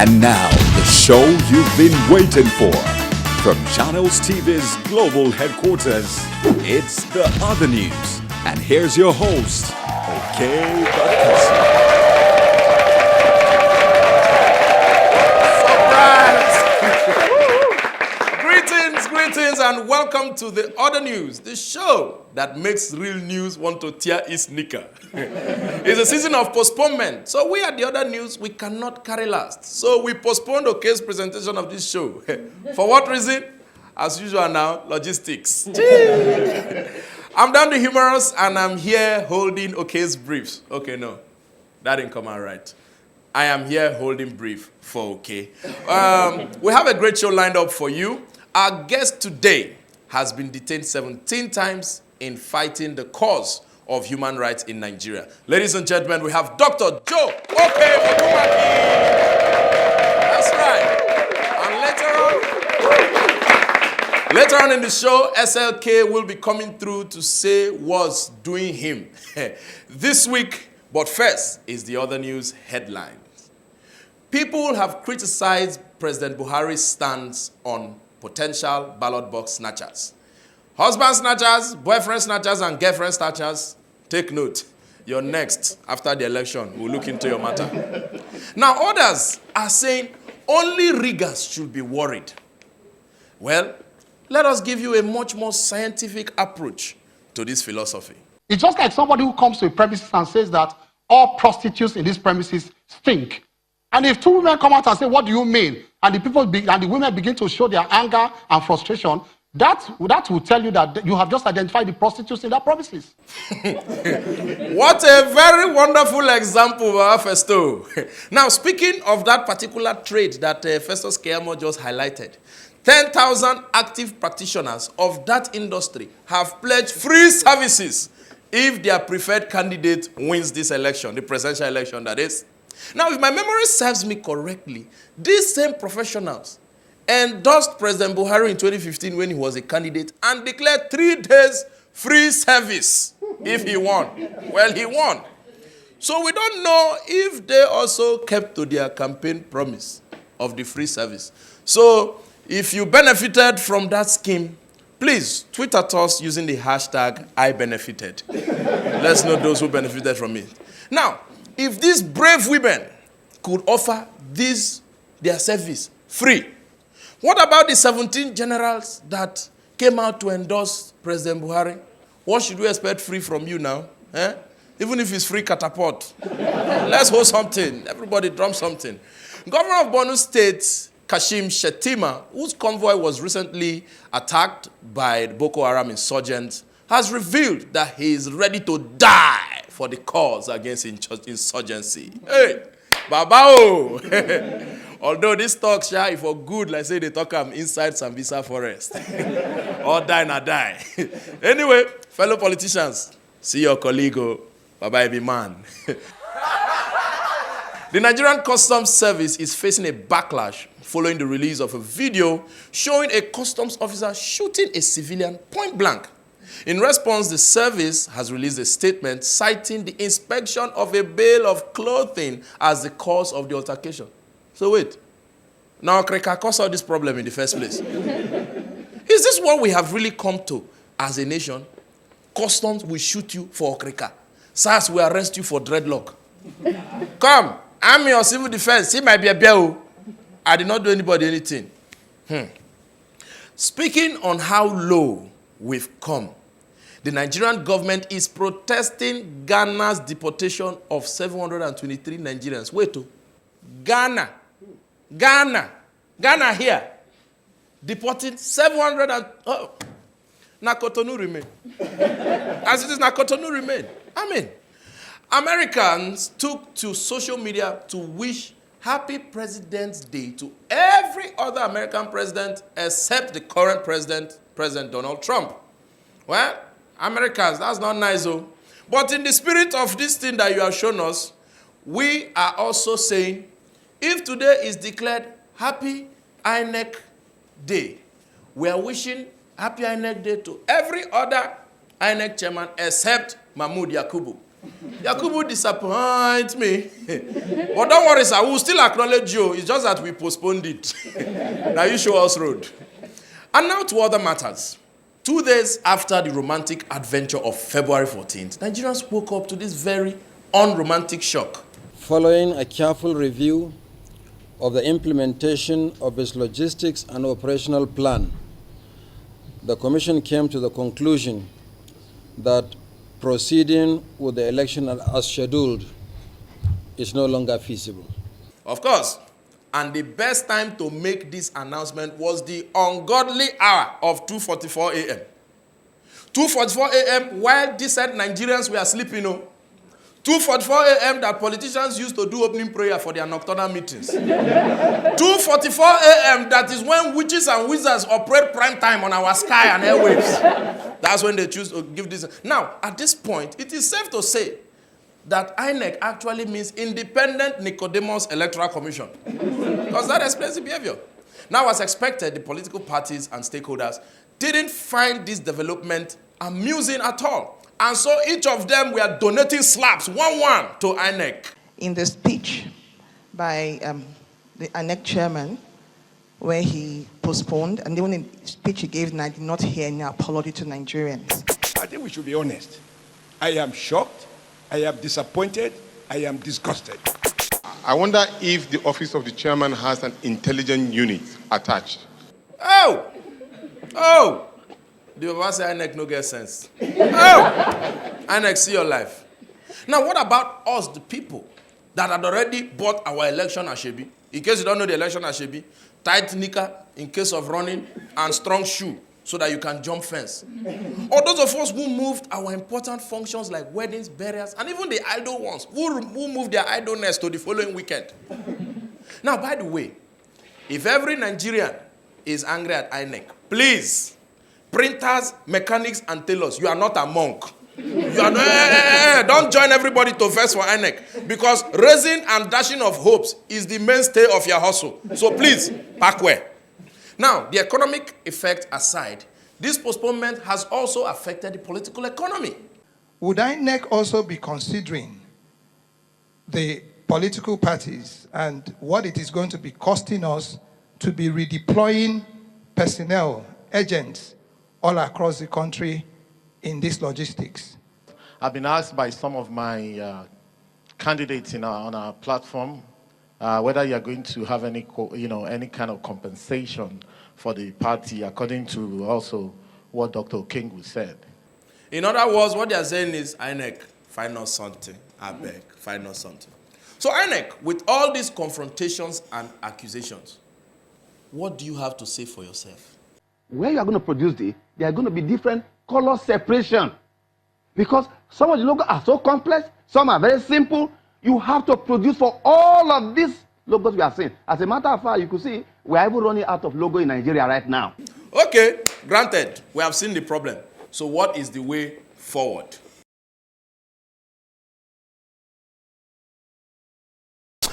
And now, the show you've been waiting for. From Channels TV's global headquarters, it's The Other News. And here's your host, OK Bakasi. Greetings and welcome to The Other News, the show that makes real news want to tear its knicker. It's a season of postponement, so we at The Other News, we cannot carry last. So we postponed Oke's presentation of this show. For what reason? As usual now, logistics. I'm down the humorous and I'm here holding Oke's briefs. Okay, no, that didn't come out right. I am here holding brief for Oke. We have a great show lined up for you. Our guest today has been detained 17 times in fighting the cause of human rights in Nigeria. Ladies and gentlemen, we have Dr. Joe Odumakin. That's right. And later on in the show, SLK will be coming through to say what's doing him this week. But first is The Other News headlines. People have criticized President Buhari's stance on potential ballot box snatchers. Husband snatchers, boyfriend snatchers, and girlfriend snatchers, take note. You're next after the election. We'll look into your matter. Now, others are saying only riggers should be worried. Well, let us give you a much more scientific approach to this philosophy. It's just like somebody who comes to a premises and says that all prostitutes in these premises stink. And if two women come out and say, what do you mean? And the women begin to show their anger and frustration, that will tell you that you have just identified the prostitutes in that premises. What a very wonderful example, Festo. Now, speaking of that particular trade that Festus Keyamo just highlighted, 10,000 active practitioners of that industry have pledged free services if their preferred candidate wins this election, the presidential election, that is. Now, if my memory serves me correctly, these same professionals endorsed President Buhari in 2015 when he was a candidate and declared 3 days free service if he won. Well, he won. So we don't know if they also kept to their campaign promise of the free service. So if you benefited from that scheme, please tweet at us using the hashtag #IBenefited. Let's know those who benefited from it. Now, if these brave women could offer their service free, what about the 17 generals that came out to endorse President Buhari? What should we expect free from you now? Eh? Even if it's free catapult. Let's hold something. Everybody drum something. Governor of Borno State, Kashim Shettima, whose convoy was recently attacked by the Boko Haram insurgents, has revealed that he is ready to die for the cause against insurgency. Hey, Babao! Although this talk, if for good, like say they talk inside Sambisa forest. Or die na die. Anyway, fellow politicians, see your colleague, bye-bye, be man. The Nigerian Customs Service is facing a backlash following the release of a video showing a customs officer shooting a civilian point blank. In response, the service has released a statement citing the inspection of a bale of clothing as the cause of the altercation. So wait, now Okreka caused all this problem in the first place. Is this what we have really come to as a nation? Customs will shoot you for Okreka. SARS will arrest you for dreadlock. Come, I'm your civil defense. He might be a bear. I did not do anybody anything. Speaking on how low we've come, the Nigerian government is protesting Ghana's deportation of 723 Nigerians. Wait, Ghana here, deporting 700 and... Oh, Nakotonu remain. As it is, Nakotonu remain. I mean, Americans took to social media to wish Happy President's Day to every other American president except the current president, President Donald Trump. Well, Americans, that's not nice, though. But in the spirit of this thing that you have shown us, we are also saying, if today is declared Happy INEC Day, we are wishing Happy INEC Day to every other INEC chairman except Mahmoud Yakubu. Yakubu disappoint me. But don't worry, sir. We will still acknowledge you. It's just that we postponed it. Now you show us road. And now to other matters. 2 days after the romantic adventure of February 14th, Nigerians woke up to this very unromantic shock. Following a careful review of the implementation of its logistics and operational plan, the Commission came to the conclusion that proceeding with the election as scheduled is no longer feasible. Of course. And the best time to make this announcement was the ungodly hour of 2:44 a.m. 2:44 a.m. while decent Nigerians were sleeping. 2:44 a.m. that politicians used to do opening prayer for their nocturnal meetings. 2:44 a.m. that is when witches and wizards operate prime time on our sky and airwaves. That's when they choose to give this. Now, at this point, it is safe to say that INEC actually means Independent Nicodemus Electoral Commission. Because that explains the behavior. Now, as expected, the political parties and stakeholders didn't find this development amusing at all. And so each of them were donating slaps, 1-1, to INEC. In the speech by the INEC chairman, where he postponed, and even in the speech he gave, and I did not hear any apology to Nigerians. I think we should be honest. I am shocked, I am disappointed, I am disgusted. I wonder if the office of the chairman has an intelligence unit attached. Oh! The Baba say INEC no get sense. Oh! INEC, see your life. Now, what about us, the people, that had already bought our election Ashebi? In case you don't know the election Ashebi, tight knicker in case of running and strong shoe so that you can jump fence. Or those of us who moved our important functions like weddings, burials, and even the idle ones, who moved their idleness to the following weekend. Now, by the way, if every Nigerian is angry at INEC, please, printers, mechanics, and tailors, you are not a monk. You are don't join everybody to verse for INEC, because raising and dashing of hopes is the mainstay of your hustle. So please, pack well. Now, the economic effect aside, this postponement has also affected the political economy. Would INEC also be considering the political parties and what it is going to be costing us to be redeploying personnel, agents, all across the country in this logistics? I've been asked by some of my candidates on our platform whether you are going to have any kind of compensation for the party, according to also what Dr. Okengu said. In other words, what they are saying is, INEC, find us something. I beg, find us something. So INEC, with all these confrontations and accusations, what do you have to say for yourself? When you are going to produce it, there are going to be different color separation. Because some of the logos are so complex, some are very simple. You have to produce for all of these logos we are seeing. As a matter of fact, you could see we are even running out of logo in Nigeria right now. Okay, granted, we have seen the problem. So what is the way forward?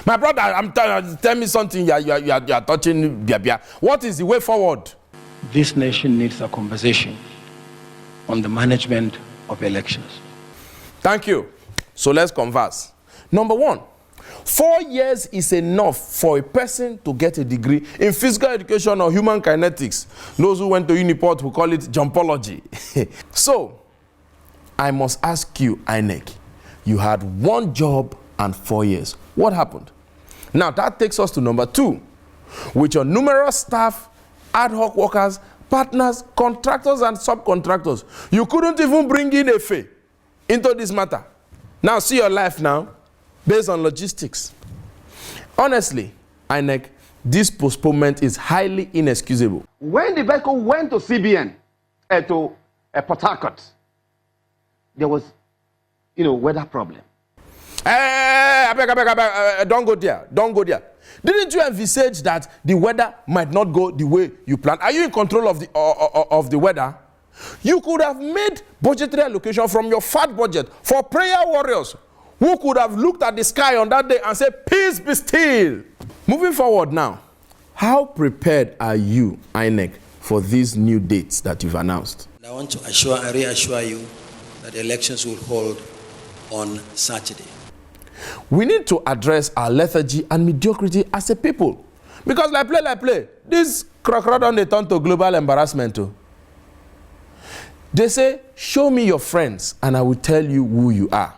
My brother, tell me something you are touching. What is the way forward? This nation needs a conversation on the management of elections. Thank you. So let's converse. Number one, 4 years is enough for a person to get a degree in physical education or human kinetics. Those who went to Uniport will call it jumpology. So, I must ask you, INEC, you had one job and 4 years. What happened? Now, that takes us to number two. With your numerous staff, ad hoc workers, partners, contractors, and subcontractors, you couldn't even bring in a fee into this matter. Now, see your life now, based on logistics. Honestly, INEC, this postponement is highly inexcusable. When the vehicle went to CBN, to Port Harcourt, there was, weather problem. Don't go there. Don't go there. Didn't you envisage that the weather might not go the way you planned? Are you in control of the weather? You could have made budgetary allocation from your fat budget for prayer warriors who could have looked at the sky on that day and said, peace be still. Moving forward now, how prepared are you, INEC, for these new dates that you've announced? I want to assure and reassure you that elections will hold on Saturday. We need to address our lethargy and mediocrity as a people. Because like play, this crocodile on the turn to global embarrassment too. They say, show me your friends and I will tell you who you are.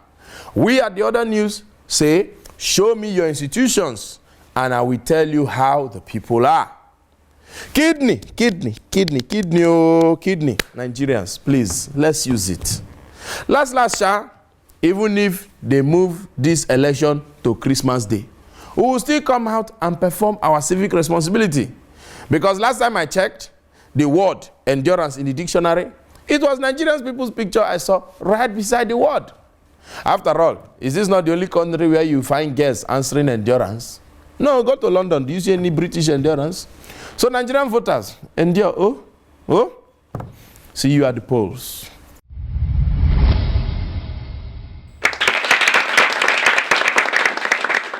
We at the other news say, show me your institutions and I will tell you how the people are. Kidney. Nigerians, please, let's use it. Last, even if they move this election to Christmas Day, we will still come out and perform our civic responsibility. Because last time I checked the word endurance in the dictionary, it was Nigerian people's picture I saw right beside the word. After all, is this not the only country where you find girls answering endurance? No, go to London. Do you see any British endurance? So Nigerian voters, endure. Oh? See you at the polls.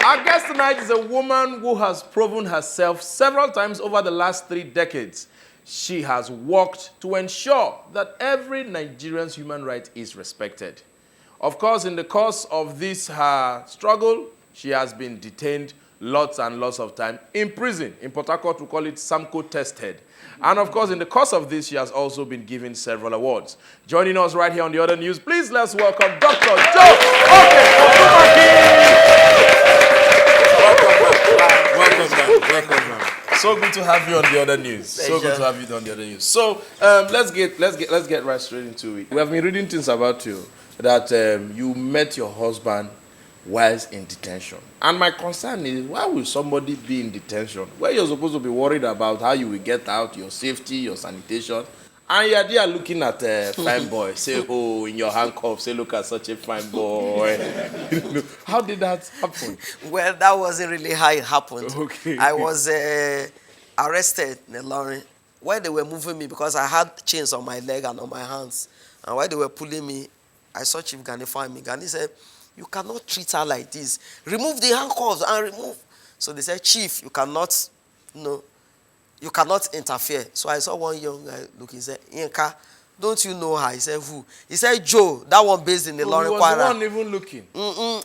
Our guest tonight is a woman who has proven herself several times over the last 3 decades. She has worked to ensure that every Nigerian's human right is respected. Of course, in the course of this her struggle, she has been detained lots and lots of time in prison. In Port Harcourt, we call it Samco tested. And of course, in the course of this, she has also been given several awards. Joining us right here on The Other News, please let's welcome Dr. Joe Odumakin. Welcome, man. So good to have you on The Other News. So good to have you on The Other News. So let's get right straight into it. We have been reading things about you that you met your husband whilst in detention. And my concern is, why will somebody be in detention where you're supposed to be worried about how you will get out, your safety, your sanitation, and you're there looking at a fine boy, say, oh, in your handcuffs, say, look at such a fine boy. How did that happen? Well, that wasn't really how it happened. Okay. I was arrested in the lorry while they were moving me because I had chains on my leg and on my hands. And while they were pulling me, I saw Chief Gani find me. Gani said, you cannot treat her like this. Remove the handcuffs and remove. So they said, Chief, you cannot, you cannot interfere. So I saw one young guy looking. He said, Yinka, don't you know her? He said, who? He said, Joe, that one based in the Lorry He was Kwara. the one even looking.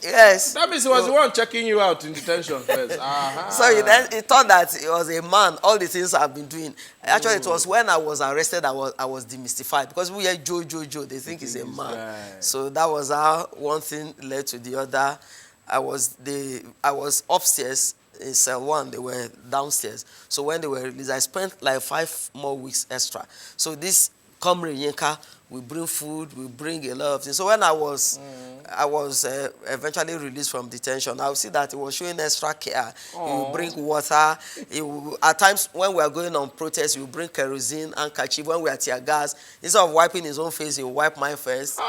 Yes. That means he was the one checking you out in detention first. So he thought that he was a man, all the things I've been doing. Actually, it was when I was arrested, I was demystified. Because we hear Joe, they think he's a man. Right. So that was how one thing led to the other. I was upstairs in cell 1, they were downstairs. So when they were released, I spent like 5 more weeks extra. So this comrade Yinka, we bring food, we bring a lot of things. So when I was eventually released from detention, I would see that he was showing extra care. He would bring water. At times when we are going on protest, he would bring kerosene, handkerchief. When we are tear gas, instead of wiping his own face, he would wipe mine first.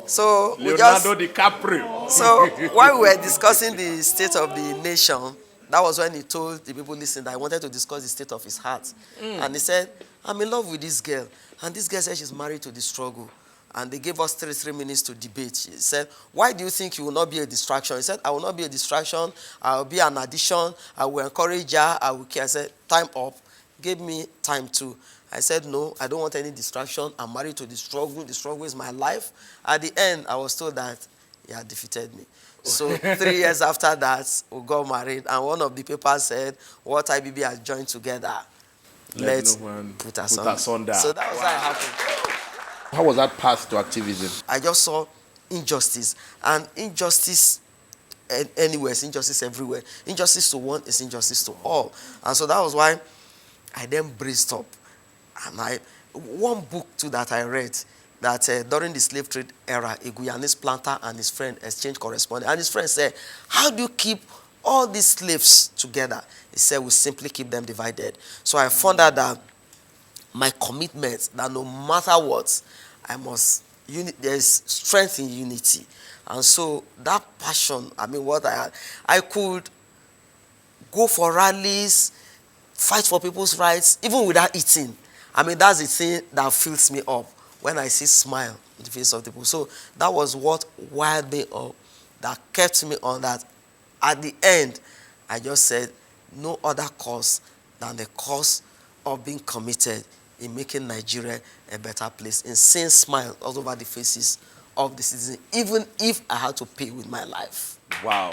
So Leonardo DiCaprio. So while we were discussing the state of the nation, that was when he told the people listening that I wanted to discuss the state of his heart. And he said, I'm in love with this girl. And this girl said she's married to the struggle. And they gave us 3 minutes to debate. She said, why do you think you will not be a distraction? He said, I will not be a distraction. I will be an addition. I will encourage her. I will care. I said, time up. Give me time too. I said, no, I don't want any distraction. I'm married to the struggle. The struggle is my life. At the end, I was told that he had defeated me. So 3 years after that, we got married. And one of the papers said, what IBB has joined together, let's put us under. So that was how it happened. How was that path to activism? I just saw injustice. And injustice anywhere is injustice everywhere. Injustice to one is injustice to all. And so that was why I then braced up. And one book too that I read, that during the slave trade era, a Guyanese planter and his friend exchanged correspondence. And his friend said, how do you keep all these slaves together? He said, we simply keep them divided. So I found out that my commitment, that no matter what, there's strength in unity. And so that passion, what I had, I could go for rallies, fight for people's rights, even without eating. That's the thing that fills me up when I see smile on the face of the people. So that was what wired me up, that kept me on that. At the end, I just said, no other cause than the cause of being committed in making Nigeria a better place, in seeing smile all over the faces of the citizen, even if I had to pay with my life. Wow.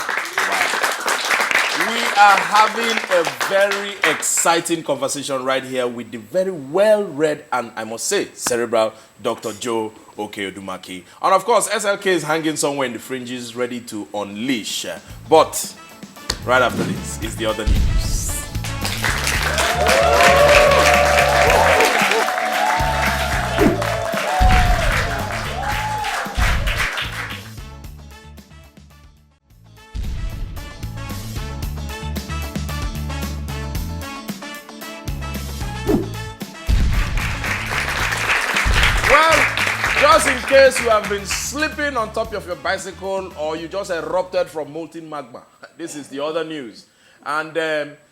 We are having a very exciting conversation right here with the very well-read and, I must say, cerebral Dr. Joe Odumakin. And of course, SLK is hanging somewhere in the fringes, ready to unleash. But right after this is the other news. Just in case you have been sleeping on top of your bicycle or you just erupted from molten magma, this is the other news. And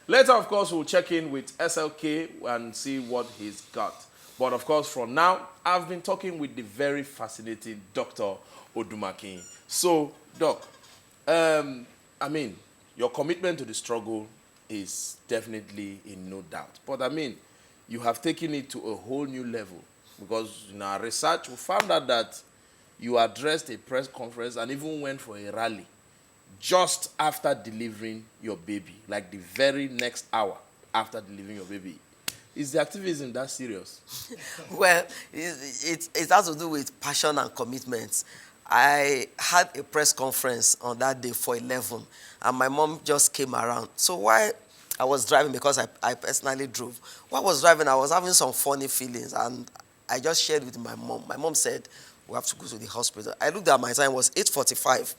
later, of course, we'll check in with SLK and see what he's got. But of course, for now, I've been talking with the very fascinating Dr. Odumakin. So, Doc, I mean, your commitment to the struggle is definitely in no doubt. But I mean, you have taken it to a whole new level. Because in our research, we found out that you addressed a press conference and even went for a rally just after delivering your baby, like the very next hour after delivering your baby. Is the activism that serious? Well, it has to do with passion and commitment. I had a press conference on that day for 11, and my mom just came around. So while I was driving, because I personally drove, while I was driving, I was having some funny feelings, and I just shared with my mom. My mom said, we have to go to the hospital. I looked at my time, it was 8:45,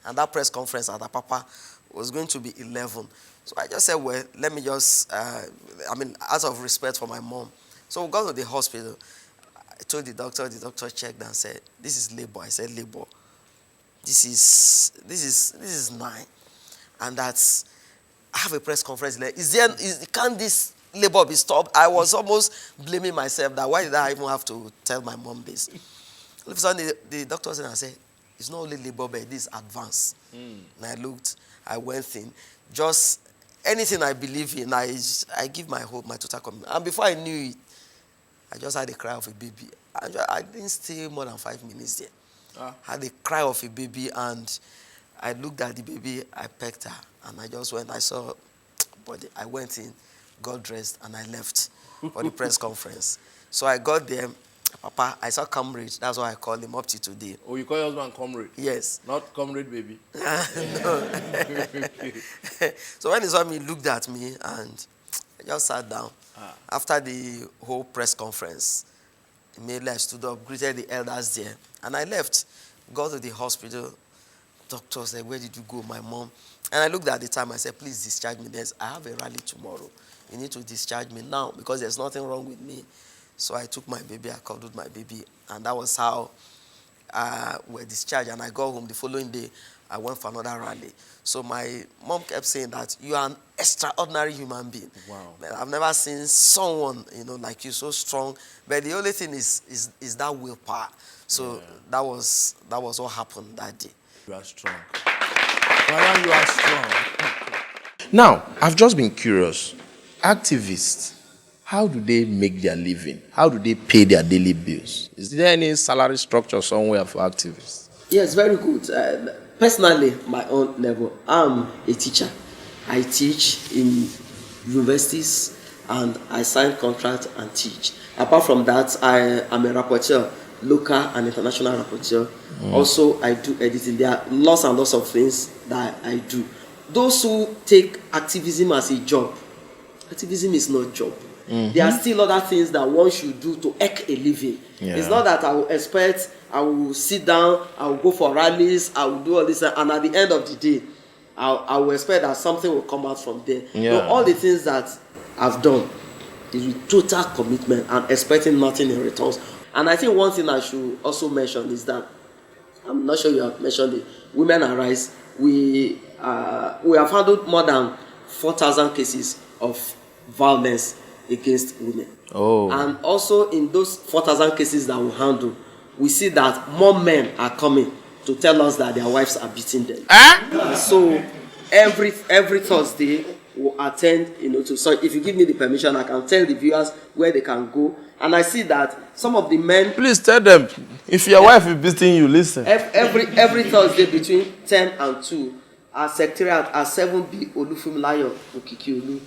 and that press conference at Papa was going to be 11. So I just said, well, let me just, out of respect for my mom. So we got to the hospital. I told the doctor checked and said, this is labor. I said, labor. This is 9. And that's, I have a press conference. Can this labor be stopped? I was almost blaming myself that why did I even have to tell my mom this? All of a sudden, the doctor said, I said, it's not only labor, but this is advanced. And I looked, I went in. Just anything I believe in, I give my hope, my total commitment. And before I knew it, I just had a cry of a baby. I didn't stay more than 5 minutes there. I had a cry of a baby, and I looked at the baby, I pecked her, and I just went, I saw body. I went in, got dressed, and I left for the press conference. So I got there, Papa, I saw comrade. That's why I call him up to today. Oh, you call your husband comrade? Yes. Not comrade baby? No. So when he saw me, he looked at me, and I just sat down. After the whole press conference, immediately I stood up, greeted the elders there, and I left. Got to the hospital. Doctor said, where did you go, my mom? And I looked at the time, I said, please discharge me. I have a rally tomorrow. You need to discharge me now because there's nothing wrong with me. So I took my baby, I cuddled my baby, and that was how we were discharged. And I got home the following day, I went for another rally. So my mom kept saying that you are an extraordinary human being. Wow. I've never seen someone, like you, so strong. But the only thing is that willpower. So that was what happened that day. You are strong. Madam, you are strong. Now, I've just been curious. Activists, how do they make their living? How do they pay their daily bills? Is there any salary structure somewhere for activists? Yes, very good. Personally, my own level, I'm a teacher. I teach in universities, and I sign contracts and teach. Apart from that, I am a rapporteur, local and international rapporteur. Also, I do editing. There are lots and lots of things that I do. Those who take activism as a job, activism is not a job. There are still other things that one should do to eke a living. It's not that I will expect, I will sit down, I will go for rallies, I will do all this, and at the end of the day, I will expect that something will come out from there. So all the things that I've done is with total commitment and expecting nothing in return. And I think one thing I should also mention is that, I'm not sure you have mentioned it, Women Arise, we have handled more than 4,000 cases of violence against women. And also in those 4,000 cases that we handle, we see that more men are coming to tell us that their wives are beating them. So every Thursday, will attend, to, so if you give me the permission, I can tell the viewers where they can go. And I see that some of the men... Please tell them, if your wife is beating you, listen. Every Thursday between 10 and 2, our secretariat at 7B Olufumlayo Okikiolu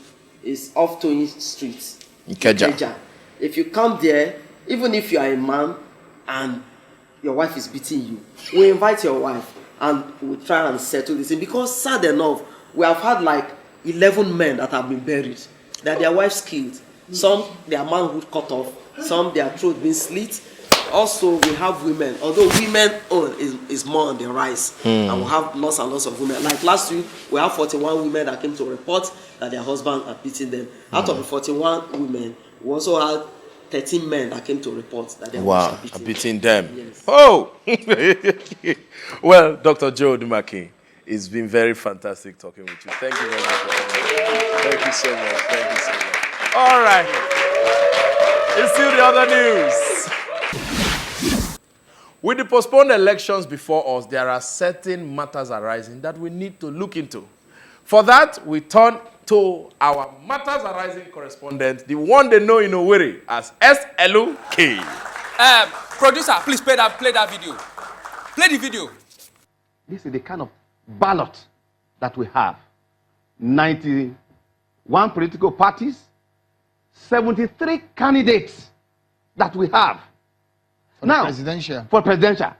is off Tony Street, Ikeja. If you come there, even if you are a man and your wife is beating you, we invite your wife and we'll try and settle this thing. Because sad enough, we have had like 11 men that have been buried, that their wives killed. Some, their manhood cut off. Some, their throat been slit. Also, we have women, although women is more on the rise, and we have lots and lots of women. Like last week, we have 41 women that came to report that their husband are beating them. Out of the 41 women, we also had 13 men that came to report that their husbands are beating them. Yes. Oh! Well, Dr. Joe Odumakin, it's been very fantastic talking with you. Thank you very much for coming. Thank you so much. Thank you so much. All right. It's still the other news. With the postponed elections before us, there are certain matters arising that we need to look into. For that, we turn to our Matters Arising correspondent, the one they know in Owerri as SLK. Producer, please play that video. Play the video. This is the kind of ballot that we have. 91 political parties, 73 candidates that we have. Now, for presidential.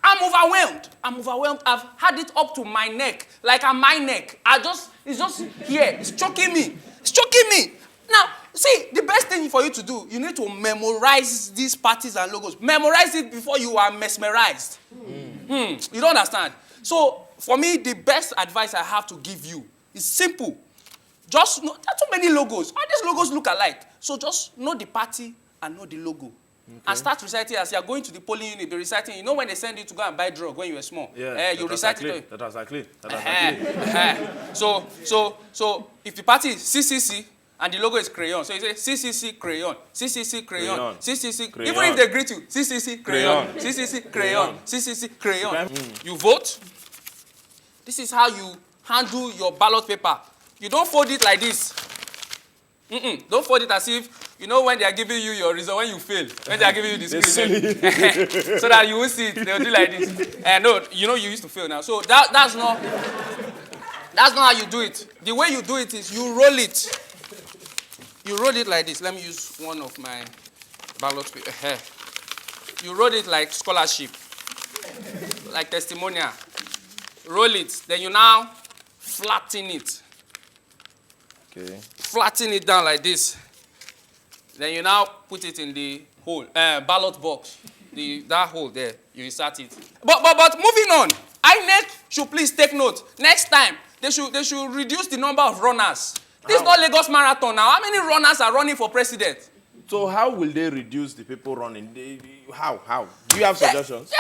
I'm overwhelmed. I've had it up to my neck, like on my neck. It's just here. It's choking me. Now, see, the best thing for you to do, you need to memorize these parties and logos. Memorize it before you are mesmerized. You don't understand. So, for me, the best advice I have to give you is simple. Just know, there are too many logos. All these logos look alike. So just know the party and know the logo. Okay. And start reciting as you are going to the polling unit, be reciting. You know when they send you to go and buy drug when you were small? Yeah, you recite it. That was clean. So if the party is CCC and the logo is crayon, so you say CCC crayon, CCC crayon, CCC crayon. Even if they greet you, CCC crayon, CCC crayon, CCC crayon. You vote. This is how you handle your ballot paper. You don't fold it like this. Don't fold it as if, you know, when they are giving you your result, when you fail, when they are giving you the screen, so that you will see it, they'll do like this. No, you know you used to fail now. So that's not how you do it. The way you do it is you roll it. You roll it like this. Let me use one of my ballot paper. You roll it like scholarship, like testimonial. Roll it. Then you now flatten it. Okay. Flatten it down like this. Then you now put it in the hole, ballot box. That hole there, you insert it. But moving on, INEC should please take note. Next time, they should reduce the number of runners. This is not Lagos Marathon now. How many runners are running for president? So how will they reduce the people running? How? Do you have suggestions?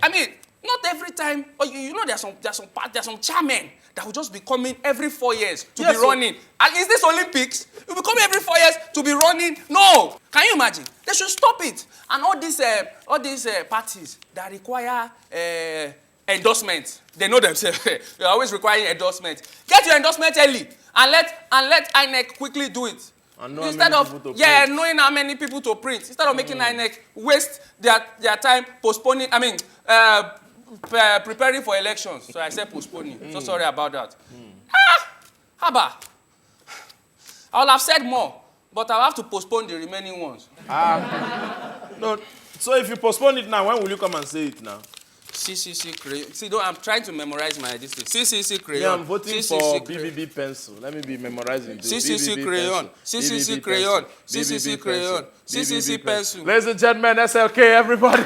I mean, not every time. But you know, there's some chairmen that will just be coming every 4 years to be running. And is this Olympics? It will be coming every 4 years to be running? No. Can you imagine? They should stop it. And all these parties that require endorsement, they know themselves. They're always requiring endorsement. Get your endorsement early and let INEC quickly do it. Instead of knowing how many people to print, instead of making INEC waste their time postponing. Preparing for elections. So I said postponing. So sorry about that. Haba. I will have said more, but I'll have to postpone the remaining ones. No. So if you postpone it now, when will you come and say it now? CCC crayon. See, I'm trying to memorize my district. CCC crayon. Yeah, I'm voting for BBB pencil. Let me be memorizing. CCC crayon. CCC crayon. CCC crayon. CCC pencil. Ladies and gentlemen, SLK, everybody.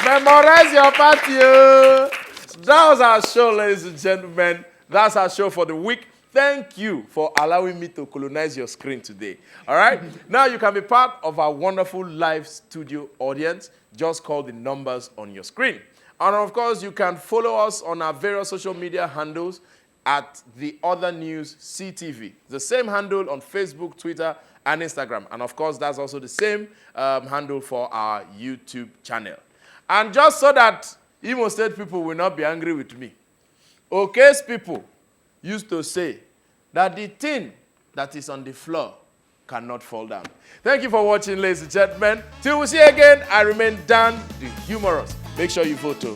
Memorize your party. That was our show, ladies and gentlemen. That's our show for the week. Thank you for allowing me to colonize your screen today. All right? Now you can be part of our wonderful live studio audience. Just call the numbers on your screen. And of course, you can follow us on our various social media handles at The Other News CTV. The same handle on Facebook, Twitter, and Instagram. And of course, that's also the same handle for our YouTube channel. And just so that Imo State people will not be angry with me, Okay's people used to say that the thing that is on the floor cannot fall down. Thank you for watching, ladies and gentlemen. Till we see you again, I remain Dan the Humorous. Make sure you vote too.